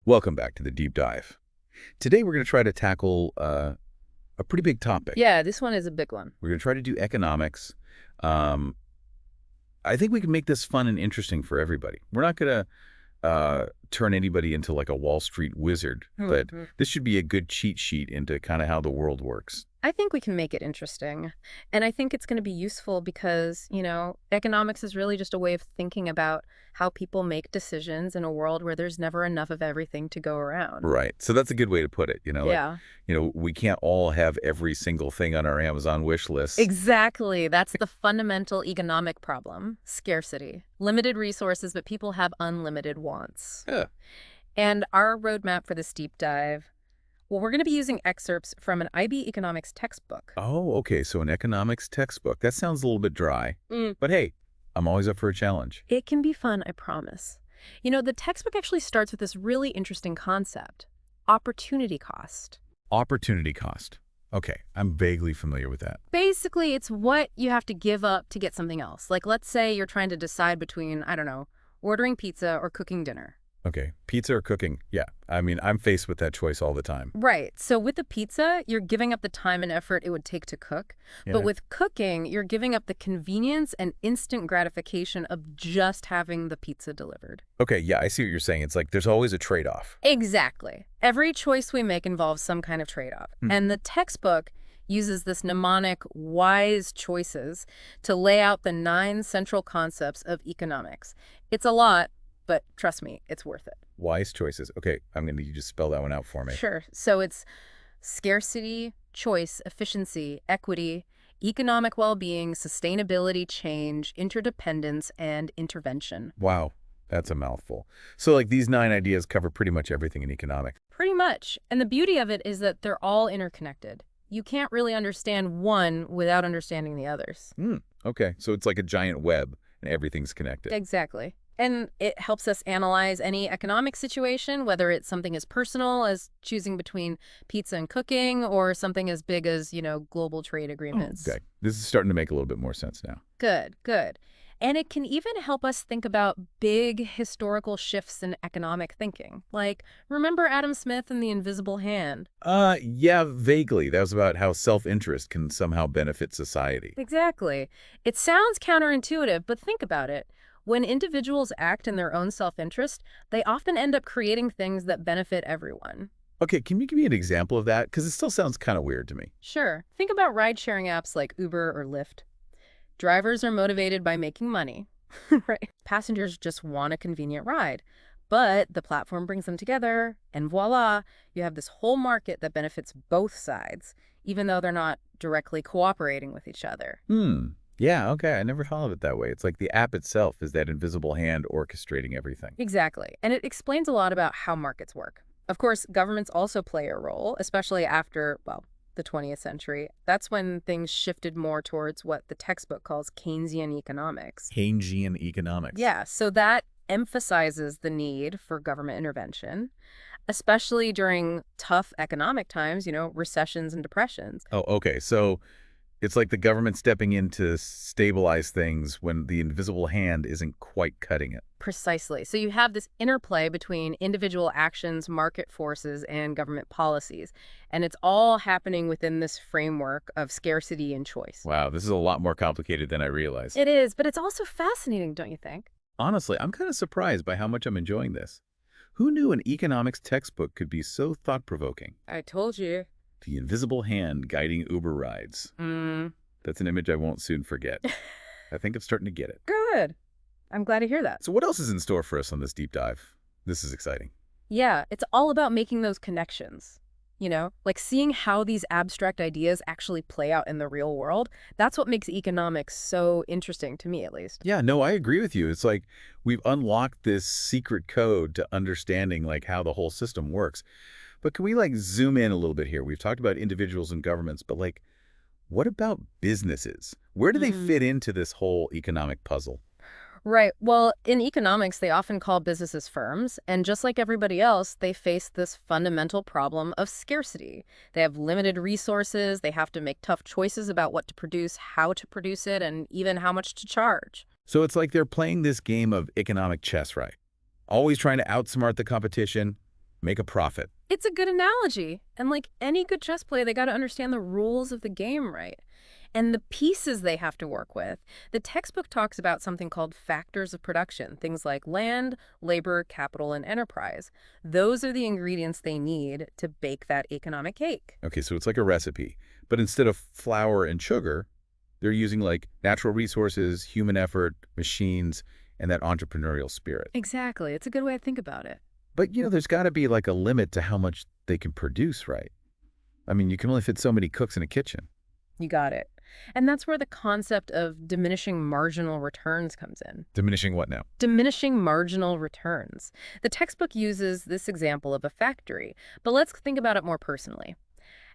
Welcome back to the deep dive. Today we're going to try to tackle a pretty big topic. Yeah, this one is a big one. We're going to try to do economics. Um, I think we can make this fun and interesting for everybody. We're not going to turn anybody into like a Wall Street wizard, but this should be a good cheat sheet into kind of how the world works. I think we can make it interesting. And I think it's going to be useful because, economics is really just a way of thinking about how people make decisions in a world where there's never enough of everything to go around. Right. So that's a good way to put it. Yeah. We can't all have every single thing on our Amazon wish list. Exactly. That's the fundamental economic problem, scarcity. Limited resources, but people have unlimited wants. Yeah. And our roadmap for this deep dive, well, we're going to be using excerpts from an IB economics textbook. Oh, okay. So an economics textbook. That sounds a little bit dry. But hey, I'm always up for a challenge. It can be fun, I promise. The textbook actually starts with this really interesting concept, opportunity cost. Opportunity cost. Okay, I'm vaguely familiar with that. Basically, it's what you have to give up to get something else. Like, let's say you're trying to decide between, I don't know, ordering pizza or cooking dinner. Okay, pizza or cooking? Yeah, I mean, I'm faced with that choice all the time. Right. So with the pizza, you're giving up the time and effort it would take to cook. Yeah. But with cooking, you're giving up the convenience and instant gratification of just having the pizza delivered. Okay, yeah, I see what you're saying. It's like there's always a trade-off. Exactly. Every choice we make involves some kind of trade-off. And the textbook uses this mnemonic wise choices to lay out the 9 central concepts of economics. It's a lot, but trust me, it's worth it. Wise choices. Okay, I'm going to need you to spell that one out for me. Sure. So it's scarcity, choice, efficiency, equity, economic well-being, sustainability, change, interdependence, and intervention. Wow, that's a mouthful. So like these 9 ideas cover pretty much everything in economics. Pretty much. And the beauty of it is that they're all interconnected. You can't really understand one without understanding the others. Okay, so it's like a giant web and everything's connected. Exactly. And it helps us analyze any economic situation, whether it's something as personal as choosing between pizza and cooking or something as big as, global trade agreements. Okay, this is starting to make a little bit more sense now. Good, good. And it can even help us think about big historical shifts in economic thinking. Like, remember Adam Smith and the invisible hand? Yeah, vaguely. That was about how self-interest can somehow benefit society. Exactly. It sounds counterintuitive, but think about it. When individuals act in their own self-interest, they often end up creating things that benefit everyone. Okay, can you give me an example of that? Because it still sounds kind of weird to me. Sure. Think about ride-sharing apps like Uber or Lyft. Drivers are motivated by making money, right? Passengers just want a convenient ride. But the platform brings them together, and voila, you have this whole market that benefits both sides, even though they're not directly cooperating with each other. Yeah, okay. I never thought of it that way. It's like the app itself is that invisible hand orchestrating everything. Exactly. And it explains a lot about how markets work. Of course, governments also play a role, especially after, the 20th century. That's when things shifted more towards what the textbook calls Keynesian economics. Keynesian economics. Yeah, so that emphasizes the need for government intervention, especially during tough economic times, recessions and depressions. Oh, okay. So it's like the government stepping in to stabilize things when the invisible hand isn't quite cutting it. Precisely. So you have this interplay between individual actions, market forces, and government policies. And it's all happening within this framework of scarcity and choice. Wow, this is a lot more complicated than I realized. It is, but it's also fascinating, don't you think? Honestly, I'm kind of surprised by how much I'm enjoying this. Who knew an economics textbook could be so thought-provoking? I told you. The invisible hand guiding Uber rides. That's an image I won't soon forget. I think I'm starting to get it. Good. I'm glad to hear that. So what else is in store for us on this deep dive? This is exciting. Yeah, it's all about making those connections. Like seeing how these abstract ideas actually play out in the real world. That's what makes economics so interesting, to me at least. Yeah, no, I agree with you. It's like we've unlocked this secret code to understanding like how the whole system works. But can we zoom in a little bit here? We've talked about individuals and governments, but what about businesses? Where do they fit into this whole economic puzzle? Right. Well, in economics, they often call businesses firms, and just like everybody else, they face this fundamental problem of scarcity. They have limited resources, they have to make tough choices about what to produce, how to produce it, and even how much to charge. So it's like they're playing this game of economic chess, right? Always trying to outsmart the competition, Make a profit. It's a good analogy. And like any good chess player, they got to understand the rules of the game, right? And the pieces they have to work with. The textbook talks about something called factors of production, things like land, labor, capital, and enterprise. Those are the ingredients they need to bake that economic cake. Okay, so it's like a recipe. But instead of flour and sugar, they're using like natural resources, human effort, machines, and that entrepreneurial spirit. Exactly. It's a good way to think about it. But, there's got to be like a limit to how much they can produce, right? I mean, you can only fit so many cooks in a kitchen. You got it. And that's where the concept of diminishing marginal returns comes in. Diminishing what now? Diminishing marginal returns. The textbook uses this example of a factory, but let's think about it more personally.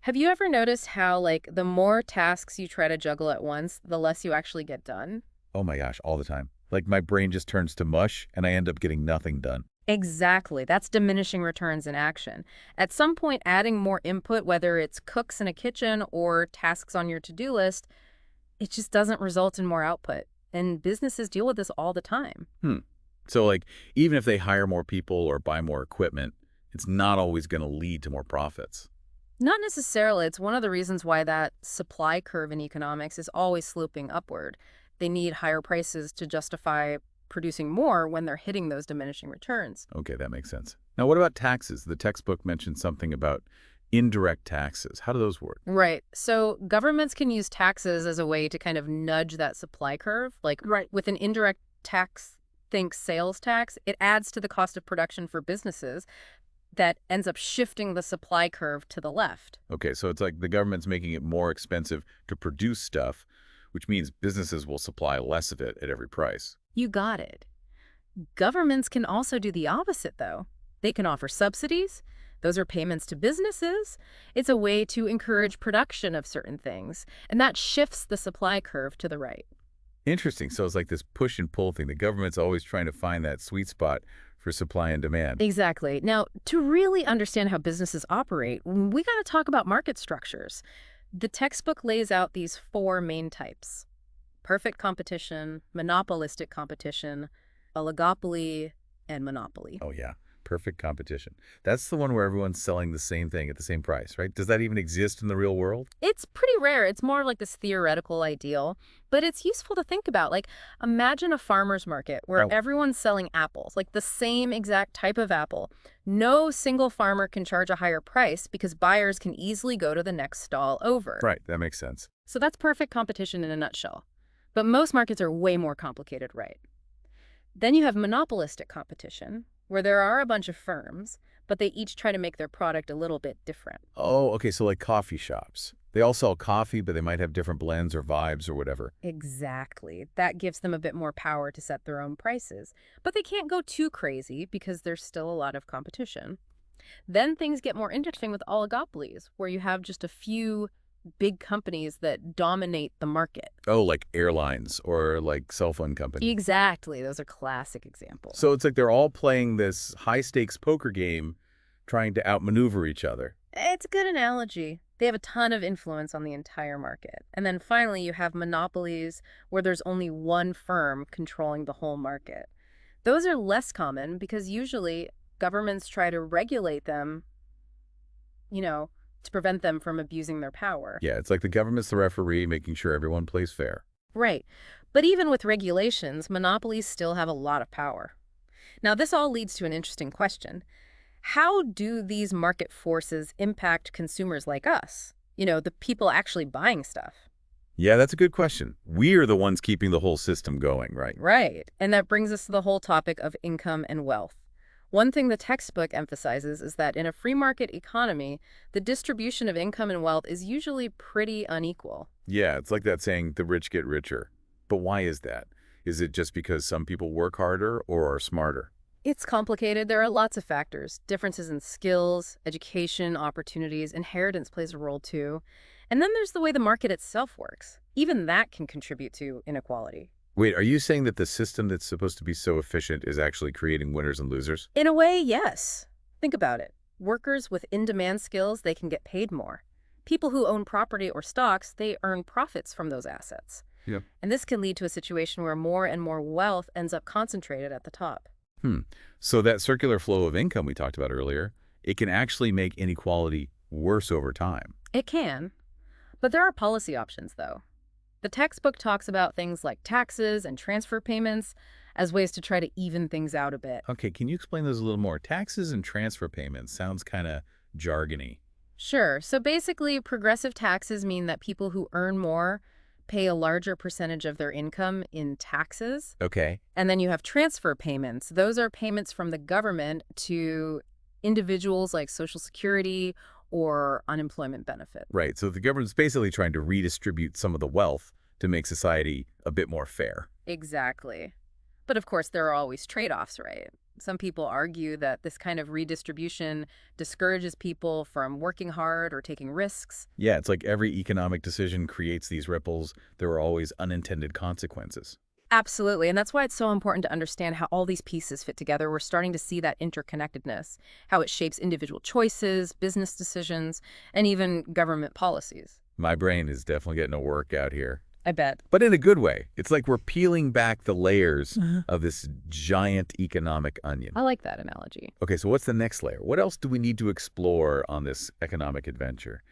Have you ever noticed how, like, the more tasks you try to juggle at once, the less you actually get done? Oh my gosh, all the time. Like my brain just turns to mush and I end up getting nothing done. Exactly. That's diminishing returns in action. At some point, adding more input, whether it's cooks in a kitchen or tasks on your to-do list, it just doesn't result in more output. And businesses deal with this all the time. So like, even if they hire more people or buy more equipment, it's not always going to lead to more profits. Not necessarily. It's one of the reasons why that supply curve in economics is always sloping upward. They need higher prices to justify producing more when they're hitting those diminishing returns. Okay, that makes sense. Now, what about taxes? The textbook mentioned something about indirect taxes. How do those work? Right. So governments can use taxes as a way to kind of nudge that supply curve. Like with an indirect tax, think sales tax, it adds to the cost of production for businesses that ends up shifting the supply curve to the left. Okay, so it's like the government's making it more expensive to produce stuff, which means businesses will supply less of it at every price. You got it. Governments can also do the opposite, though. They can offer subsidies. Those are payments to businesses. It's a way to encourage production of certain things, and that shifts the supply curve to the right. Interesting. So it's like this push and pull thing. The government's always trying to find that sweet spot for supply and demand. Exactly. Now, to really understand how businesses operate, we got to talk about market structures. The textbook lays out these four main types: perfect competition, monopolistic competition, oligopoly, and monopoly. Oh, yeah. Perfect competition. That's the one where everyone's selling the same thing at the same price, right? Does that even exist in the real world? It's pretty rare. It's more like this theoretical ideal, but it's useful to think about. Like, imagine a farmer's market where Oh. everyone's selling apples, like the same exact type of apple. No single farmer can charge a higher price because buyers can easily go to the next stall over. Right. That makes sense. So that's perfect competition in a nutshell. But most markets are way more complicated, right? Then you have monopolistic competition, where there are a bunch of firms, but they each try to make their product a little bit different. Oh, okay. So like coffee shops. They all sell coffee, but they might have different blends or vibes or whatever. Exactly. That gives them a bit more power to set their own prices. But they can't go too crazy because there's still a lot of competition. Then things get more interesting with oligopolies, where you have just a few big companies that dominate the market. Oh, like airlines or like cell phone companies. Exactly. Those are classic examples. So it's like they're all playing this high-stakes poker game, trying to outmaneuver each other. It's a good analogy. They have a ton of influence on the entire market. And then finally, you have monopolies where there's only one firm controlling the whole market. Those are less common because usually governments try to regulate them, to prevent them from abusing their power. Yeah, it's like the government's the referee, making sure everyone plays fair. Right. But even with regulations, monopolies still have a lot of power. Now, this all leads to an interesting question. How do these market forces impact consumers like us? The people actually buying stuff. Yeah, that's a good question. We're the ones keeping the whole system going, right? Right. And that brings us to the whole topic of income and wealth. One thing the textbook emphasizes is that in a free market economy, the distribution of income and wealth is usually pretty unequal. Yeah, it's like that saying, the rich get richer. But why is that? Is it just because some people work harder or are smarter? It's complicated. There are lots of factors. Differences in skills, education, opportunities, inheritance plays a role too. And then there's the way the market itself works. Even that can contribute to inequality. Wait, are you saying that the system that's supposed to be so efficient is actually creating winners and losers? In a way, yes. Think about it. Workers with in-demand skills, they can get paid more. People who own property or stocks, they earn profits from those assets. Yeah. And this can lead to a situation where more and more wealth ends up concentrated at the top. So that circular flow of income we talked about earlier, it can actually make inequality worse over time. It can. But there are policy options, though. The textbook talks about things like taxes and transfer payments as ways to try to even things out a bit. Okay, can you explain those a little more? Taxes and transfer payments sounds kind of jargony. Sure. So basically, progressive taxes mean that people who earn more pay a larger percentage of their income in taxes. Okay. And then you have transfer payments. Those are payments from the government to individuals like Social Security or unemployment benefit. Right. So the government's basically trying to redistribute some of the wealth to make society a bit more fair. Exactly. But of course, there are always trade-offs, right? Some people argue that this kind of redistribution discourages people from working hard or taking risks. Yeah, it's like every economic decision creates these ripples. There are always unintended consequences. Absolutely. And that's why it's so important to understand how all these pieces fit together. We're starting to see that interconnectedness, how it shapes individual choices, business decisions, and even government policies. My brain is definitely getting a workout here. I bet. But in a good way. It's like we're peeling back the layers of this giant economic onion. I like that analogy. Okay, so what's the next layer? What else do we need to explore on this economic adventure?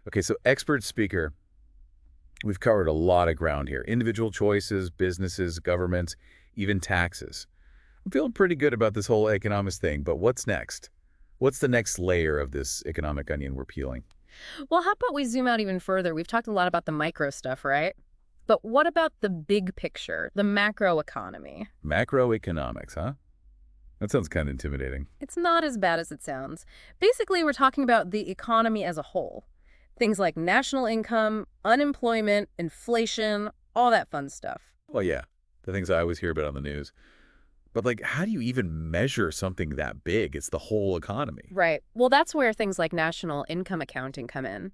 Okay, so expert speaker, we've covered a lot of ground here. Individual choices, businesses, governments, even taxes. I'm feeling pretty good about this whole economics thing, but what's next? What's the next layer of this economic onion we're peeling? Well, how about we zoom out even further? We've talked a lot about the micro stuff, right? But what about the big picture, the macroeconomy? Macroeconomics, huh? That sounds kind of intimidating. It's not as bad as it sounds. Basically, we're talking about the economy as a whole. Things like national income, unemployment, inflation, all that fun stuff. Well, yeah, the things I always hear about on the news. But, like, how do you even measure something that big? It's the whole economy. Right. Well, that's where things like national income accounting come in.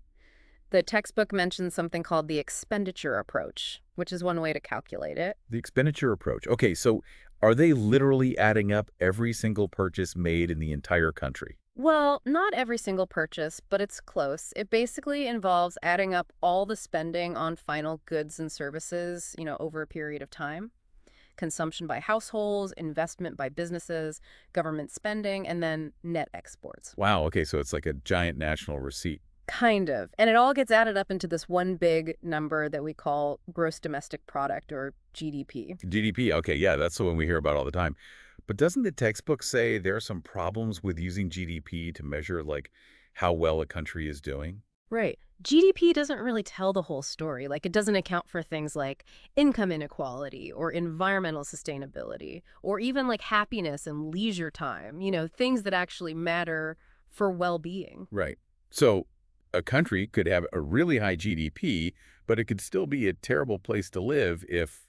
The textbook mentions something called the expenditure approach, which is one way to calculate it. The expenditure approach. Okay, so are they literally adding up every single purchase made in the entire country? Well, not every single purchase, but it's close. It basically involves adding up all the spending on final goods and services, over a period of time. Consumption by households, investment by businesses, government spending, and then net exports. Wow, okay, so it's like a giant national receipt. Kind of. And it all gets added up into this one big number that we call gross domestic product, or GDP. GDP, okay, yeah, that's the one we hear about all the time. But doesn't the textbook say there are some problems with using GDP to measure, like, how well a country is doing? Right. GDP doesn't really tell the whole story. Like, it doesn't account for things like income inequality or environmental sustainability or even like happiness and leisure time, things that actually matter for well-being. Right. So a country could have a really high GDP, but it could still be a terrible place to live if,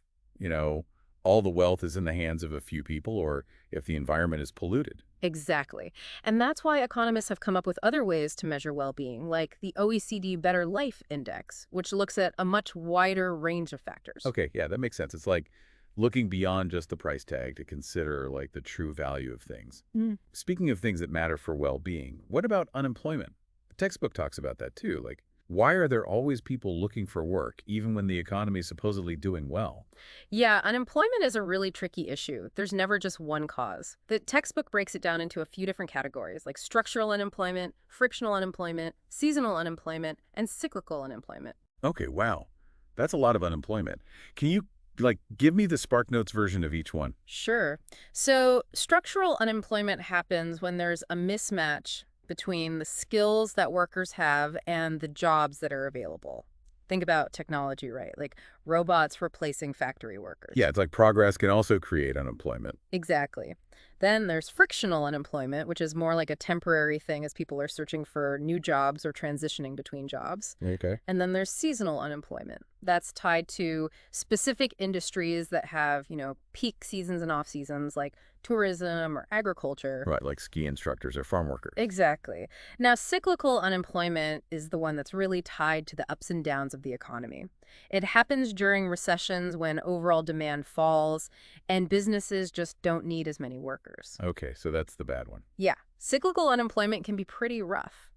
all the wealth is in the hands of a few people or if the environment is polluted. Exactly. And that's why economists have come up with other ways to measure well-being, like the OECD Better Life Index, which looks at a much wider range of factors. Okay, yeah, that makes sense. It's like looking beyond just the price tag to consider like the true value of things. Mm. Speaking of things that matter for well-being, what about unemployment? The textbook talks about that too. Like, why are there always people looking for work, even when the economy is supposedly doing well? Yeah, unemployment is a really tricky issue. There's never just one cause. The textbook breaks it down into a few different categories, like structural unemployment, frictional unemployment, seasonal unemployment, and cyclical unemployment. Okay, wow. That's a lot of unemployment. Can you, like, give me the SparkNotes version of each one? Sure. So structural unemployment happens when there's a mismatch between the skills that workers have and the jobs that are available. Think about technology, right? Like robots replacing factory workers. Yeah, it's like progress can also create unemployment. Exactly. Then there's frictional unemployment, which is more like a temporary thing as people are searching for new jobs or transitioning between jobs. Okay. And then there's seasonal unemployment. That's tied to specific industries that have, peak seasons and off seasons, like tourism or agriculture. Right, like ski instructors or farm workers. Exactly. Now, cyclical unemployment is the one that's really tied to the ups and downs of the economy. It happens during recessions when overall demand falls and businesses just don't need as many workers. Okay, so that's the bad one. Yeah, cyclical unemployment can be pretty rough.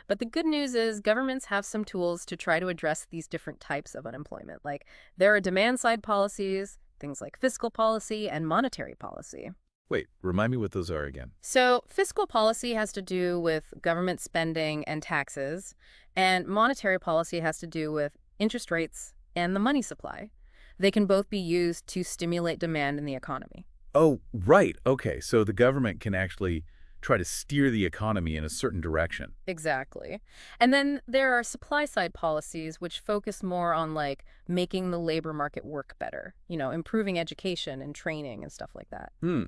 But the good news is governments have some tools to try to address these different types of unemployment. Like there are demand-side policies, things like fiscal policy and monetary policy. Wait, remind me what those are again. So fiscal policy has to do with government spending and taxes, and monetary policy has to do with interest rates and the money supply. They can both be used to stimulate demand in the economy. Oh, right. Okay, so the government can actually try to steer the economy in a certain direction. Exactly. And then there are supply side policies which focus more on like making the labor market work better, improving education and training and stuff like that. Hmm,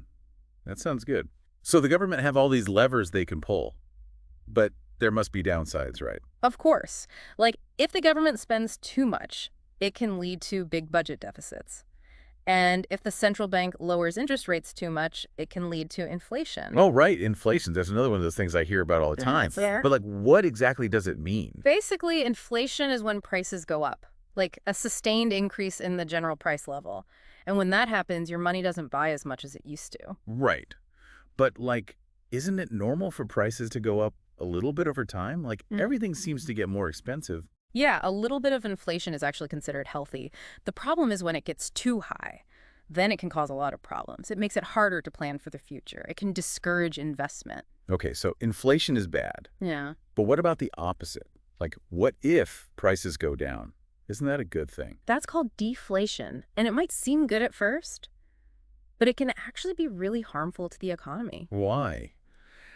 that sounds good. So the government have all these levers they can pull, but there must be downsides, right? Of course, like if the government spends too much, it can lead to big budget deficits. And if the central bank lowers interest rates too much, it can lead to inflation. Oh, right. Inflation. That's another one of those things I hear about all the time. Fair. But like, what exactly does it mean? Basically, inflation is when prices go up, like a sustained increase in the general price level. And when that happens, your money doesn't buy as much as it used to. Right. But like, isn't it normal for prices to go up a little bit over time? Like, everything seems to get more expensive. Yeah, a little bit of inflation is actually considered healthy. The problem is when it gets too high. Then it can cause a lot of problems. It makes it harder to plan for the future. It can discourage investment. Okay, so inflation is bad. Yeah. But what about the opposite? Like, what if prices go down? Isn't that a good thing? That's called deflation, and it might seem good at first, but it can actually be really harmful to the economy. Why?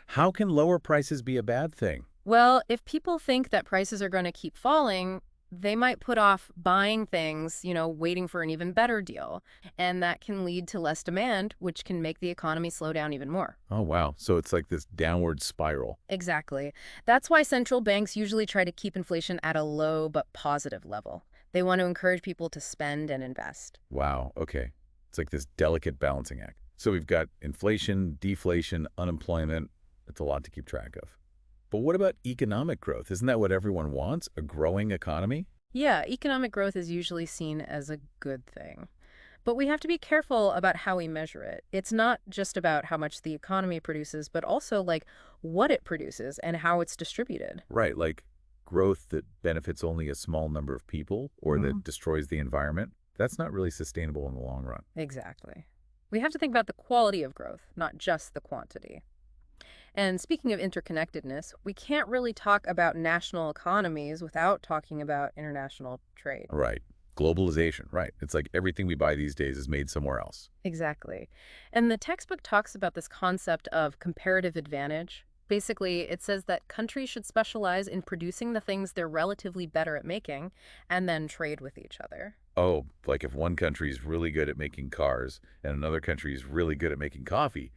How can lower prices be a bad thing? Well, if people think that prices are going to keep falling, they might put off buying things, waiting for an even better deal. And that can lead to less demand, which can make the economy slow down even more. Oh, wow. So it's like this downward spiral. Exactly. That's why central banks usually try to keep inflation at a low but positive level. They want to encourage people to spend and invest. Wow. Okay. It's like this delicate balancing act. So we've got inflation, deflation, unemployment. It's a lot to keep track of. But what about economic growth? Isn't that what everyone wants? A growing economy? Yeah, economic growth is usually seen as a good thing. But we have to be careful about how we measure it. It's not just about how much the economy produces, but also like what it produces and how it's distributed. Right, like growth that benefits only a small number of people or that destroys the environment. That's not really sustainable in the long run. Exactly. We have to think about the quality of growth, not just the quantity. And speaking of interconnectedness, we can't really talk about national economies without talking about international trade. Right. Globalization, right. It's like everything we buy these days is made somewhere else. Exactly. And the textbook talks about this concept of comparative advantage. Basically, it says that countries should specialize in producing the things they're relatively better at making and then trade with each other. Oh, like if one country is really good at making cars and another country is really good at making coffee,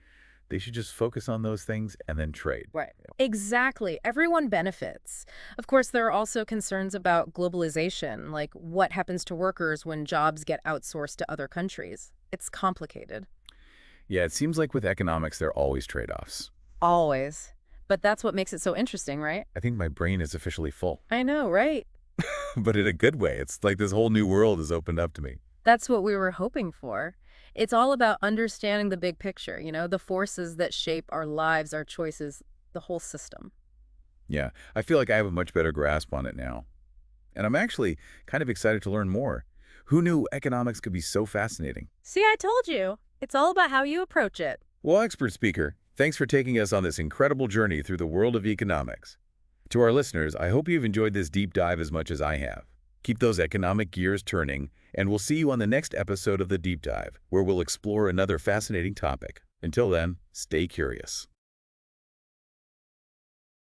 they should just focus on those things and then trade. Right. Exactly. Everyone benefits. Of course, there are also concerns about globalization, like what happens to workers when jobs get outsourced to other countries. It's complicated. Yeah, it seems like with economics, there are always trade-offs. Always. But that's what makes it so interesting, right? I think my brain is officially full, I know, right? but in a good way. It's like this whole new world has opened up to me. That's what we were hoping for. It's all about understanding the big picture, the forces that shape our lives, our choices, the whole system. Yeah, I feel like I have a much better grasp on it now. And I'm actually kind of excited to learn more. Who knew economics could be so fascinating? See, I told you. It's all about how you approach it. Well, expert speaker, thanks for taking us on this incredible journey through the world of economics. To our listeners, I hope you've enjoyed this deep dive as much as I have. Keep those economic gears turning, and we'll see you on the next episode of The Deep Dive, where we'll explore another fascinating topic. Until then, stay curious.